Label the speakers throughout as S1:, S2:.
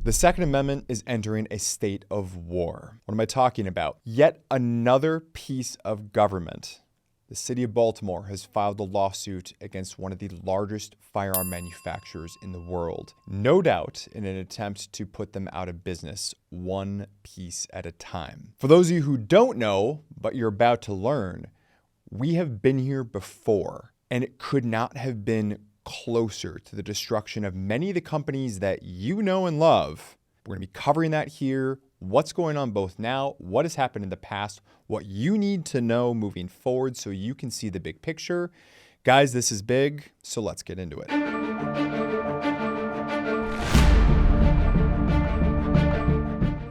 S1: The Second Amendment is entering a state of war. What am I talking about? Yet another piece of government. The city of Baltimore has filed a lawsuit against one of the largest firearm manufacturers in the world. No doubt in an attempt to put them out of business one piece at a time. For those of you who don't know, but you're about to learn, we have been here before, and it could not have been closer to the destruction of many of the companies that you know and love. We're going to be covering that here, what's going on both now, what has happened in the past, what you need to know moving forward so you can see the big picture. Guys, this is big, so let's get into it.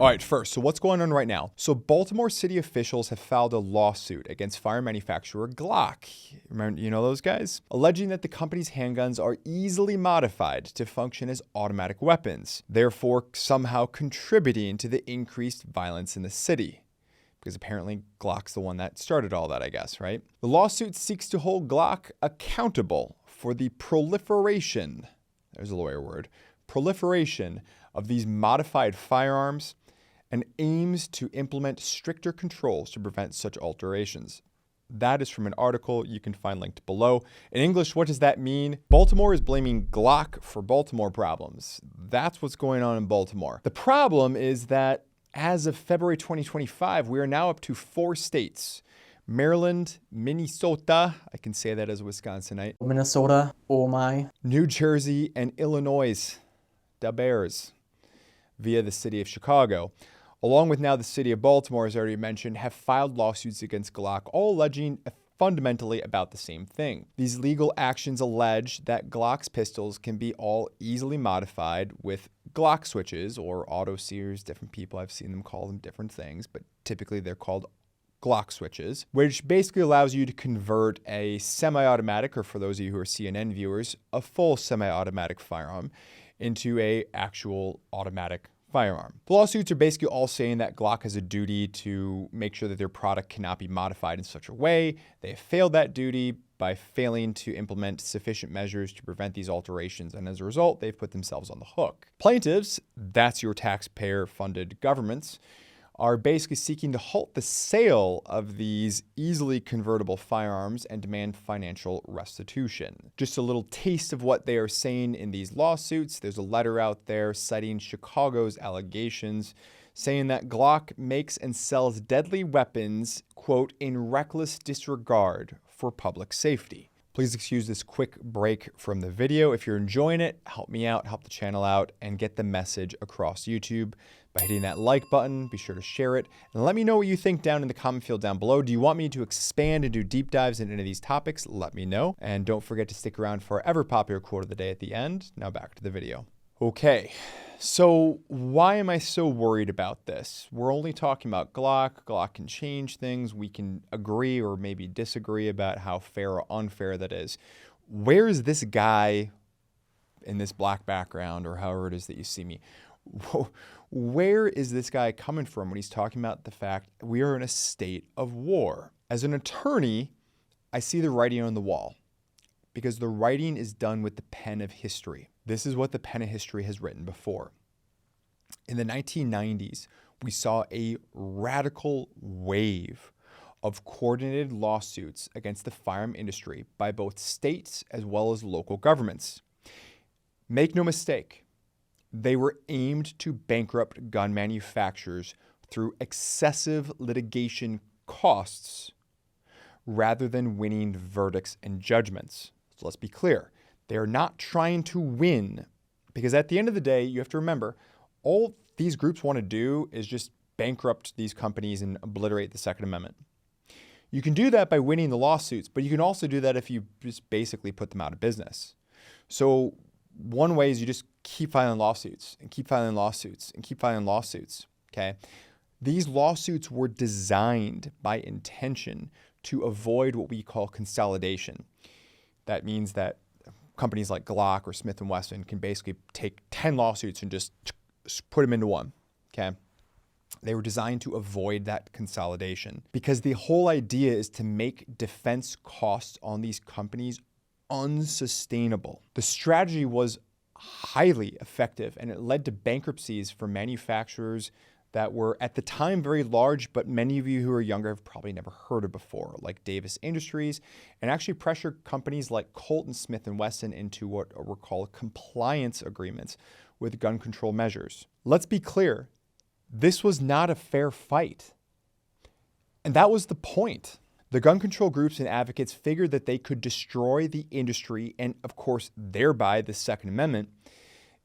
S1: All right, first, so what's going on right now? So Baltimore city officials have filed a lawsuit against firearm manufacturer Glock. Remember, you know those guys? Alleging that the company's handguns are easily modified to function as automatic weapons, therefore somehow contributing to the increased violence in the city. Because apparently Glock's the one that started all that, I guess, right? The lawsuit seeks to hold Glock accountable for the proliferation, there's a lawyer word, proliferation of these modified firearms, and aims to implement stricter controls to prevent such alterations. That is from an article you can find linked below. In English, what does that mean? Baltimore is blaming Glock for Baltimore problems. That's what's going on in Baltimore. The problem is that as of February 2025, we are now up to 4 states. Maryland, Minnesota, I can say that as a Wisconsinite.
S2: Minnesota, oh my.
S1: New Jersey, and Illinois, the Bears, via the city of Chicago. Along with now the city of Baltimore, as I already mentioned, have filed lawsuits against Glock, all alleging fundamentally about the same thing. These legal actions allege that Glock's pistols can be all easily modified with Glock switches or auto sears. Different people, I've seen them call them different things, but typically they're called Glock switches, which basically allows you to convert a semi-automatic, or for those of you who are CNN viewers, a full semi-automatic firearm into a actual automatic firearm. The lawsuits are basically all saying that Glock has a duty to make sure that their product cannot be modified in such a way. They have failed that duty by failing to implement sufficient measures to prevent these alterations, and as a result, they've put themselves on the hook. Plaintiffs, that's your taxpayer-funded governments, are basically seeking to halt the sale of these easily convertible firearms and demand financial restitution. Just a little taste of what they are saying in these lawsuits. There's a letter out there citing Chicago's allegations, saying that Glock makes and sells deadly weapons, quote, in reckless disregard for public safety. Please excuse this quick break from the video. If you're enjoying it, help me out, help the channel out, and get the message across YouTube by hitting that like button. Be sure to share it, and let me know what you think down in the comment field down below. Do you want me to expand and do deep dives into any of these topics? Let me know, and don't forget to stick around for our ever popular quote of the day at the end. Now back to the video. Okay, so why am I so worried about this? We're only talking about Glock. Glock can change things. We can agree or maybe disagree about how fair or unfair that is. Where is this guy in this black background, or however it is that you see me? Where is this guy coming from when he's talking about the fact we are in a state of war? As an attorney, I see the writing on the wall, because the writing is done with the pen of history. This is what the pen of history has written before. In the 1990s, we saw a radical wave of coordinated lawsuits against the firearm industry by both states as well as local governments. Make no mistake, they were aimed to bankrupt gun manufacturers through excessive litigation costs rather than winning verdicts and judgments. So let's be clear. They are not trying to win, because at the end of the day, you have to remember, all these groups want to do is just bankrupt these companies and obliterate the Second Amendment. You can do that by winning the lawsuits, but you can also do that if you just basically put them out of business. So one way is you just keep filing lawsuits and keep filing lawsuits and keep filing lawsuits, okay? These lawsuits were designed by intention to avoid what we call consolidation. That means that companies like Glock or Smith & Wesson can basically take 10 lawsuits and just put them into one, okay? They were designed to avoid that consolidation, because the whole idea is to make defense costs on these companies unsustainable. The strategy was highly effective, and it led to bankruptcies for manufacturers that were at the time very large, but many of you who are younger have probably never heard of before, like Davis Industries, and actually pressured companies like Colt and Smith & Wesson into what were called compliance agreements with gun control measures. Let's be clear, this was not a fair fight. And that was the point. The gun control groups and advocates figured that they could destroy the industry and, of course, thereby the Second Amendment,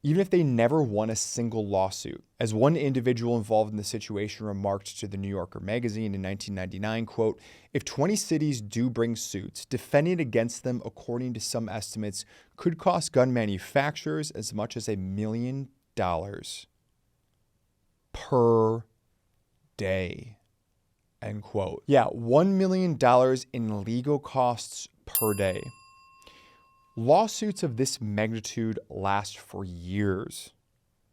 S1: even if they never won a single lawsuit. As one individual involved in the situation remarked to the New Yorker magazine in 1999, quote, "If 20 cities do bring suits, defending against them, according to some estimates, could cost gun manufacturers as much as $1 million per day." End quote. Yeah, $1 million in legal costs per day. Lawsuits of this magnitude last for years.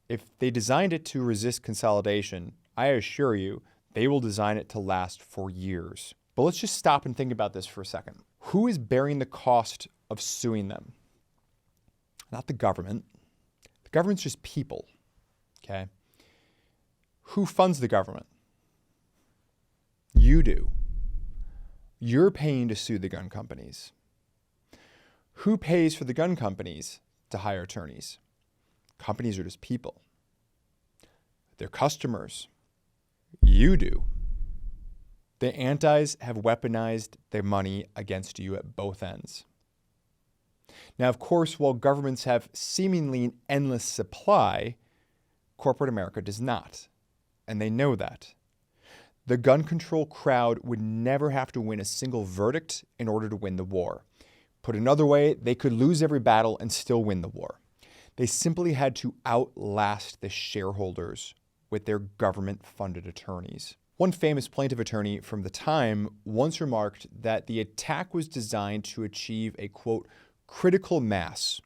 S1: If they designed it to resist consolidation, I assure you, they will design it to last for years. But let's just stop and think about this for a second. Who is bearing the cost of suing them? Not the government. The government's just people, okay? Who funds the government? You do. You're paying to sue the gun companies. Who pays for the gun companies to hire attorneys? Companies are just people. They're customers. You do. The antis have weaponized their money against you at both ends. Now, of course, while governments have seemingly an endless supply, corporate America does not. And they know that. The gun control crowd would never have to win a single verdict in order to win the war. Put another way, they could lose every battle and still win the war. They simply had to outlast the shareholders with their government-funded attorneys. One famous plaintiff attorney from the time once remarked that the attack was designed to achieve a, quote, critical mass,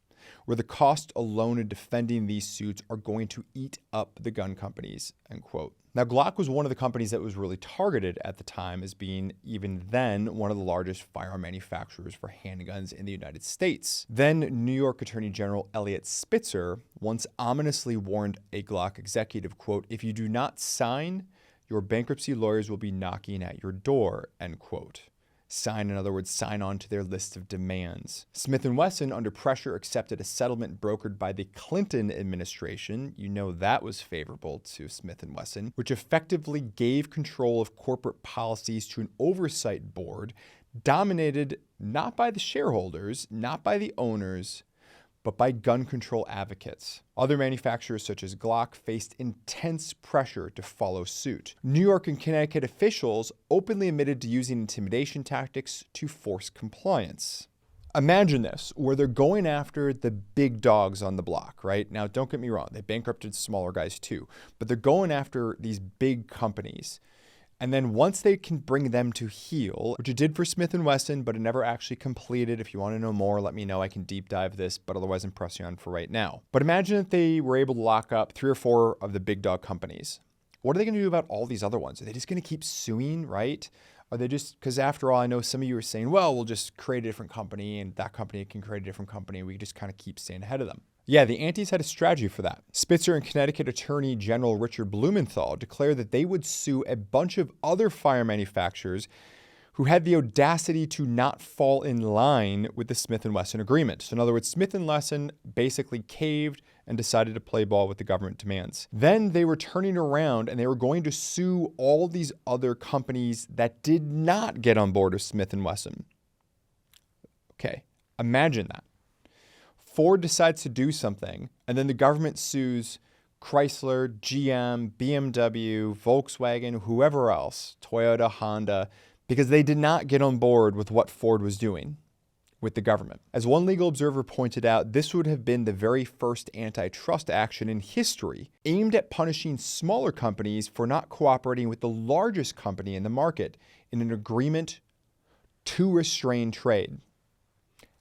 S1: where the cost alone of defending these suits are going to eat up the gun companies, end quote. Now, Glock was one of the companies that was really targeted at the time as being, even then, one of the largest firearm manufacturers for handguns in the United States. Then New York Attorney General Eliot Spitzer once ominously warned a Glock executive, quote, "If you do not sign, your bankruptcy lawyers will be knocking at your door," end quote. Sign, in other words, sign on to their list of demands. Smith & Wesson, under pressure, accepted a settlement brokered by the Clinton administration. You know that was favorable to Smith & Wesson, which effectively gave control of corporate policies to an oversight board dominated not by the shareholders, not by the owners, but by gun control advocates. Other manufacturers such as Glock faced intense pressure to follow suit. New York and Connecticut officials openly admitted to using intimidation tactics to force compliance. Imagine this, where they're going after the big dogs on the block, right? Now, don't get me wrong, they bankrupted smaller guys too, but they're going after these big companies. And then once they can bring them to heel, which it did for Smith & Wesson, but it never actually completed. If you want to know more, let me know. I can deep dive this, but otherwise I'm pressing on for right now. But imagine if they were able to lock up 3 or 4 of the big dog companies. What are they going to do about all these other ones? Are they just going to keep suing, right? Are they just, because after all, I know some of you are saying, well, we'll just create a different company and that company can create a different company. We just kind of keep staying ahead of them. Yeah, the antis had a strategy for that. Spitzer and Connecticut Attorney General Richard Blumenthal declared that they would sue a bunch of other fire manufacturers who had the audacity to not fall in line with the Smith & Wesson agreement. So in other words, Smith & Wesson basically caved and decided to play ball with the government demands. Then they were turning around and they were going to sue all these other companies that did not get on board with Smith & Wesson. Okay, imagine that. Ford decides to do something, and then the government sues Chrysler, GM, BMW, Volkswagen, whoever else, Toyota, Honda, because they did not get on board with what Ford was doing with the government. As one legal observer pointed out, this would have been the very first antitrust action in history aimed at punishing smaller companies for not cooperating with the largest company in the market in an agreement to restrain trade.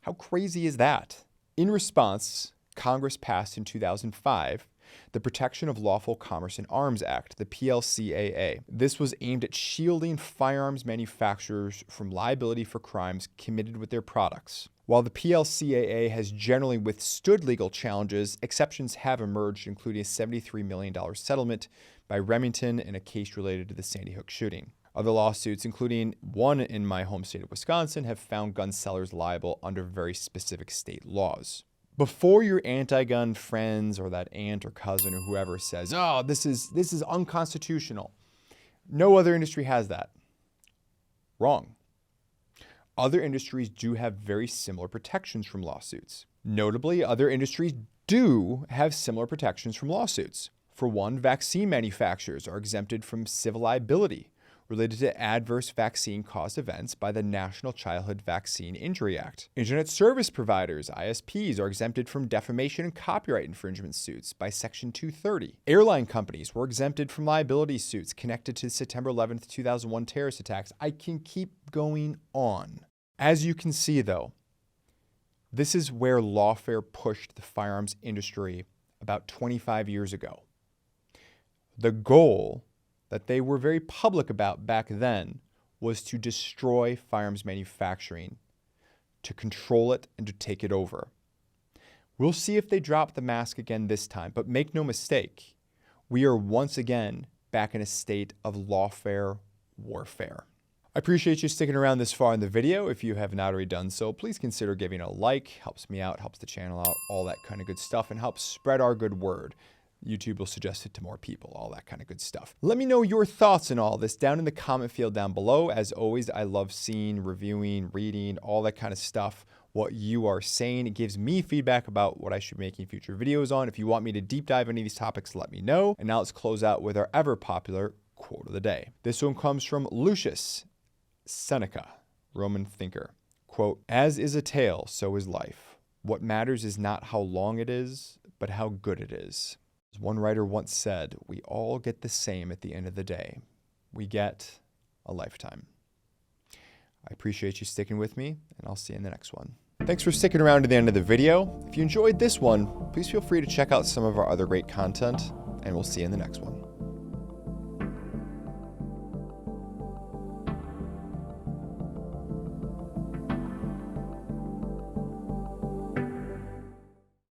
S1: How crazy is that? In response, Congress passed in 2005 the Protection of Lawful Commerce in Arms Act, the PLCAA. This was aimed at shielding firearms manufacturers from liability for crimes committed with their products. While the PLCAA has generally withstood legal challenges, exceptions have emerged, including a $73 million settlement by Remington in a case related to the Sandy Hook shooting. Other lawsuits, including one in my home state of Wisconsin, have found gun sellers liable under very specific state laws. Before your anti-gun friends or that aunt or cousin or whoever says, "Oh, this is unconstitutional," no other industry has that. Wrong. Other industries do have very similar protections from lawsuits. Notably, other industries do have similar protections from lawsuits. For one, vaccine manufacturers are exempted from civil liability related to adverse vaccine-caused events by the National Childhood Vaccine Injury Act. Internet service providers, ISPs, are exempted from defamation and copyright infringement suits by Section 230. Airline companies were exempted from liability suits connected to September 11th, 2001 terrorist attacks. I can keep going on. As you can see, though, this is where Lawfare pushed the firearms industry about 25 years ago. The goal that they were very public about back then was to destroy firearms manufacturing, to control it, and to take it over. We'll see if they drop the mask again this time, but make no mistake, we are once again back in a state of lawfare warfare. I appreciate you sticking around this far in the video. If you have not already done so, please consider giving a like. Helps me out, helps the channel out, all that kind of good stuff, and helps spread our good word. YouTube will suggest it to more people, all that kind of good stuff. Let me know your thoughts on all this down in the comment field down below. As always, I love seeing, reviewing, reading, all that kind of stuff, what you are saying. It gives me feedback about what I should be making future videos on. If you want me to deep dive into these topics, let me know. And now let's close out with our ever popular quote of the day. This one comes from Lucius Seneca, Roman thinker. Quote, "As is a tale, so is life. What matters is not how long it is, but how good it is." As one writer once said, we all get the same at the end of the day. We get a lifetime. I appreciate you sticking with me, and I'll see you in the next one. Thanks for sticking around to the end of the video. If you enjoyed this one, please feel free to check out some of our other great content, and we'll see you in the next one.